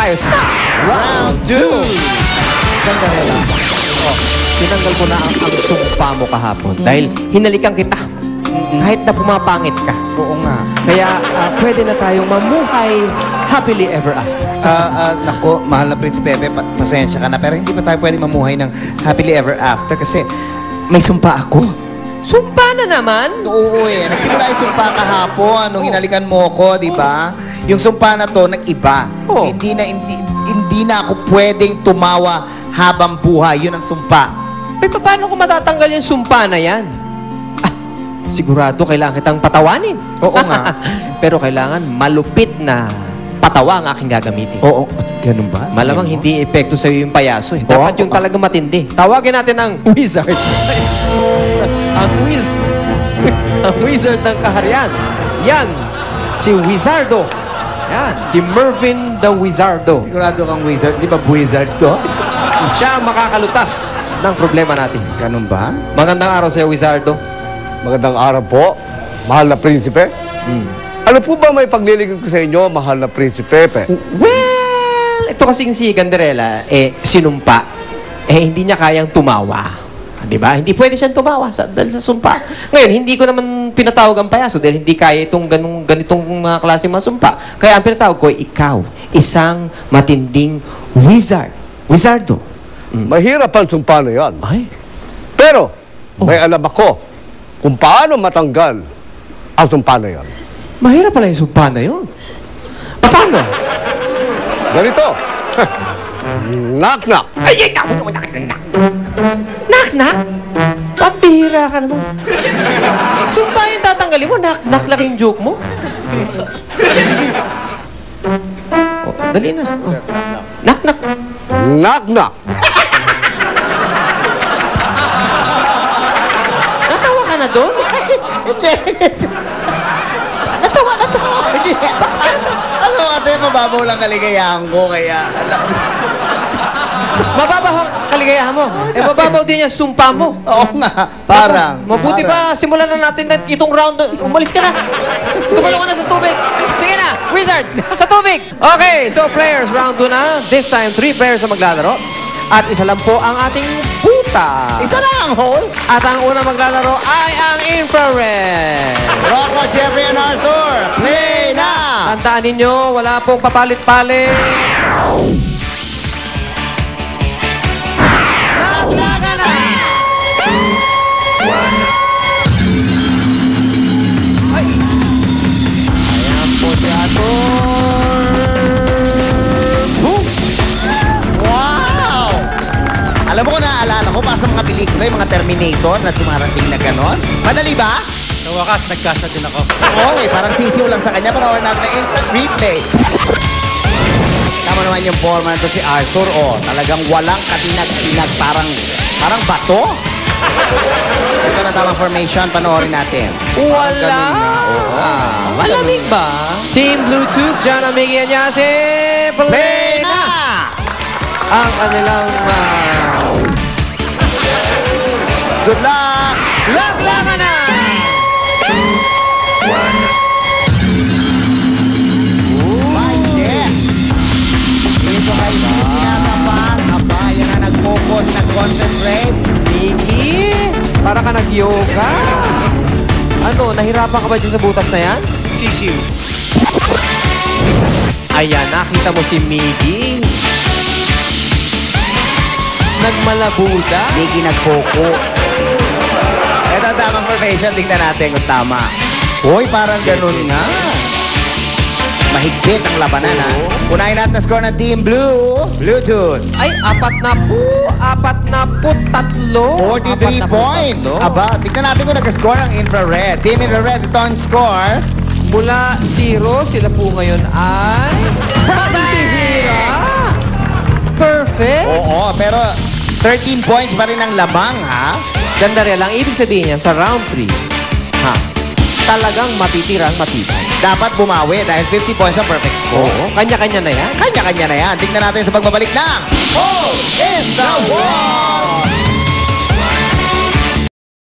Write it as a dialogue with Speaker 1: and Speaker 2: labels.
Speaker 1: tayo sa Round 2! Gandarela. Oh, tinanggal ko na ang sumpa mo kahapon dahil hinalikan kita. Kahit na pumapangit ka.
Speaker 2: Oo nga.
Speaker 1: Kaya pwede na tayong mamuhay happily ever after.
Speaker 2: Nako, mahal na Prince Pepe, pasensya ka na. Pero hindi pa tayo pwede mamuhay ng happily ever after kasi may sumpa ako.
Speaker 1: Sumpa na naman?
Speaker 2: Oo eh. Nagsimula yung sumpa kahapon nung hinalikan mo ko, di ba? Yung sumpa na to, nag-iba.
Speaker 1: Oh.
Speaker 2: Hindi na ako pwedeng tumawa habang buhay. Yun ang sumpa.
Speaker 1: Eh, paano ko matatanggal yung sumpa na yan? Sigurado kailangan kitang patawanin.
Speaker 2: Oo nga.
Speaker 1: Pero kailangan malupit na patawa ang aking gagamitin.
Speaker 2: Oo. Ganun ba?
Speaker 1: Malamang hindi epekto sa'yo yung payaso. Dapat yung talaga matindi. Tawagin natin ang wizard. ang wizard ng kaharian. Yan, si Wizardo. Yan, si Mervin the Wizardo.
Speaker 2: Sigurado kang wizard. Di ba wizard to?
Speaker 1: Siya ang makakalutas ng problema natin.
Speaker 2: Ganun ba?
Speaker 1: Magandang araw sa'yo, Wizardo.
Speaker 3: Magandang araw po, mahal na prinsipe. Ano po ba may paglilingkod ko sa inyo, mahal na prinsipe?
Speaker 1: Well, ito kasing si Gandarela, sinumpa. Hindi niya kayang tumawa. Di ba? Hindi pwede siyang tumawa dahil sa sumpa. Ngayon, hindi ko naman pinatawag ang payaso dahil hindi kaya itong ganitong klase mga sumpa. Kaya ang pinatawag ko, ikaw, isang matinding wizard. Wizardo.
Speaker 3: Mahirap ang sumpa na yan.
Speaker 1: Ay.
Speaker 3: Pero, may alam ako kung paano matanggal ang sumpa na yan.
Speaker 1: Mahirap pala yung sumpa na yun. Paano?
Speaker 3: Ganito. Knock-knock.
Speaker 1: Ay, knock-knock? Pambihira ka naman. Sumpa yung tatanggalin mo, knock-knock lang yung joke mo. Oh, dali na. Oh. Knock-knock.
Speaker 3: Knock-knock.
Speaker 1: Natawa ka na doon?
Speaker 2: Hindi. Natawa. Hindi. Ano kasi mababaw lang kaligayahan ko kaya...
Speaker 1: Mababaw ang kaligayahan mo. Mababaw din yung sumpa mo.
Speaker 2: Oo nga. Parang.
Speaker 1: Mabuti pa, simulan na natin na itong round. Umalis ka na. Tumalong ka na sa tubig. Sige na, wizard, sa tubig. Okay, so players, round 2 na. This time, 3 players ang maglalaro. At isa lang po ang ating puta.
Speaker 2: Isa lang ang hole.
Speaker 1: At ang unang maglalaro ay ang infrared.
Speaker 2: Rocco, Jeffrey, and Arthur. Play na!
Speaker 1: Tandaan ninyo, wala pong papalit-palit.
Speaker 2: Naglaga na!
Speaker 1: Ay! Ayan po si Arthur. Boom!
Speaker 2: Wow! Alam mo kung naaalala ko para sa mga pelikula, yung mga Terminator na dumarating na ganon. Madali ba?
Speaker 4: Sa wakas, nagkasa din ako.
Speaker 2: Okay, parang sisiw lang sa kanya. Panoorin natin na instant replay. Tama naman yung forma to si Arthur. Oh, talagang walang katinag-tinag. Parang bato. Ito na tamang formation. Panoorin natin.
Speaker 1: Wala! Malamig ba? Team Bluetooth, Jana Miggy Anyase, play na! Ang kanilang
Speaker 2: Good luck!
Speaker 1: laglagan na!
Speaker 2: My yes! Dito kay Miggy natapan. Aba, yan na nag-focus, nag-concentrate.
Speaker 1: Miggy, para ka nag-yoga. Ano, nahirapan ka ba dyan sa butas na yan?
Speaker 4: Sisiw.
Speaker 1: Ayan, nakita mo si Miggy. Nagmalabuda.
Speaker 2: Miggy nag-focus. Ito ang tamang formation. Tingnan natin kung tama. Hoy, parang ganun nga. Mahigpit ang labanan, ha? Unahin natin na score ng Team Blue. Bluetooth.
Speaker 1: Ay, 43.
Speaker 2: 43 points. Aba, tignan natin kung nag-score ang Infrared. Team Infrared, ito ang score.
Speaker 1: Mula 0, sila po ngayon ay... Pambihira! Perfect!
Speaker 2: Oo, pero 13 points pa rin ang lamang, ha?
Speaker 1: Ganda rin lang. Ibig sabihin yan, sa round 3, talagang matitira ang matibay.
Speaker 2: Dapat bumawi dahil 50 points ang perfect score.
Speaker 1: Oo, kanya-kanya na yan.
Speaker 2: Kanya-kanya na yan. Tignan natin sa pagbabalik ng Hole in the Wall!